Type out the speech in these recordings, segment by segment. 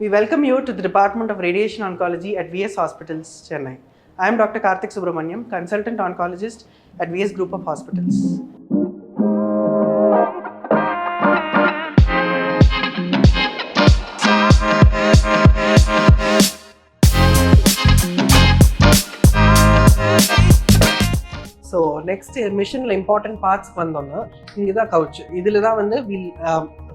We welcome you to the Department of Radiation Oncology at VS Hospitals, Chennai. I am Dr. Karthik Subramaniam, Consultant Oncologist at VS Group of Hospitals. So next மிஷனில் important parts வந்தோம்னா இங்கே தான் couch இதில் தான் வந்து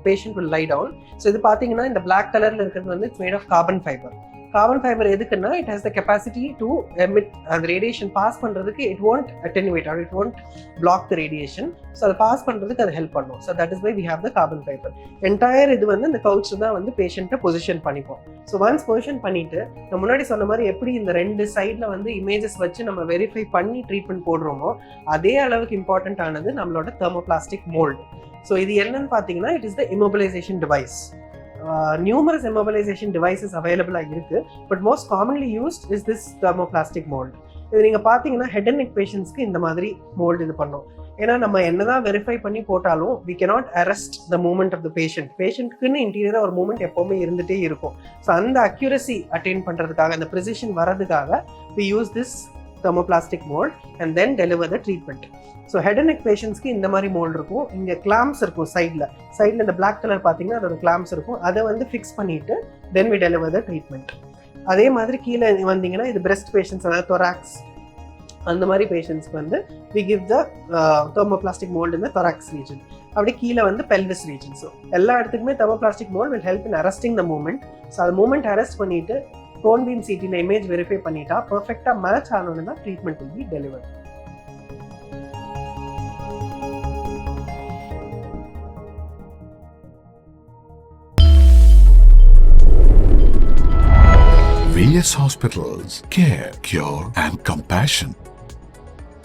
patient will lie down. So இது பார்த்தீங்கன்னா இந்த பிளாக் கலரில் இருக்கிறது வந்து it's made of carbon fibre. Carbon fibre எதுக்குன்னா it has the capacity to emit அந்த ரேடியேஷன் பாஸ் பண்ணுறதுக்கு it won't attenuate or it won't block the radiation. So அதை பாஸ் பண்ணுறதுக்கு அது ஹெல்ப் பண்ணும். So that is why we have the carbon fibre. Entire இது வந்து இந்த கவுச் தான் வந்து பேஷண்ட்டை பொசிஷன் பண்ணிப்போம். ஸோ ஒன்ஸ் பொசிஷன் பண்ணிட்டு நம்ம முன்னாடி சொன்ன மாதிரி எப்படி இந்த ரெண்டு சைடில் வந்து இமேஜஸ் வச்சு நம்ம வெரிஃபை பண்ணி ட்ரீட்மெண்ட் போடுறோமோ அதே அளவுக்கு இம்பார்ட்டன்ட் ஆனது நம்மளோட தெர்மோபிளாஸ்டிக் மோல்டு. ஸோ இது என்னன்னு பார்த்தீங்கன்னா it is the immobilization device. Numerous immobilization devices அவைலபிளாக இருக்குது. But most commonly used is this thermoplastic mould. இது நீங்கள் பார்த்தீங்கன்னா ஹெட் அண்ட் நெக் பேஷண்ட்ஸ்க்கு இந்த மாதிரி மோல்டு இது பண்ணோம். ஏன்னா நம்ம என்னதான் வெரிஃபை பண்ணி போட்டாலும் we cannot arrest the movement of the patient. பேஷண்ட்க்குன்னு இன்டீரியராக ஒரு மூமெண்ட் எப்போவுமே இருந்துகிட்டே இருக்கும். ஸோ அந்த அக்யூரசி அட்டைன் பண்ணுறதுக்காக அந்த ப்ரிசிஷன் வரதுக்காக we use this thermoplastic mold and then deliver the treatment. So head and neck பேஷண்ட்ஸ்க்கு இந்த மாதிரி மோல்டு இருக்கும். இங்கே கிளாம்ஸ் இருக்கும் சைடில் இந்த பிளாக் கலர் பார்த்தீங்கன்னா அதோட கிளாம்ஸ் இருக்கும். அதை வந்து ஃபிக்ஸ் பண்ணிவிட்டு then we deliver the treatment. அதே மாதிரி கீழே வந்தீங்கன்னா இது பிரெஸ்ட் பேஷண்ட்ஸ், அதாவது தொராக்ஸ் அந்த மாதிரி பேஷண்ட்ஸ்க்கு வந்து we give the thermoplastic mould இந்த தொராக்ஸ் ரீஜன். அப்படி கீழே வந்து பெல்விஸ் ரீஜன். ஸோ எல்லா இடத்துக்குமே thermoplastic mould will help in arresting the moment. So அந்த மூமெண்ட் அரெஸ்ட் பண்ணிவிட்டு கோன் பீம் சிடியில் இமேஜ் வெரிஃபை பண்ணிட்டா பர்ஃபெக்டாக மேட்ச் ஆனோன்னு தான் treatment will be delivered. VS Hospitals, care, cure and compassion.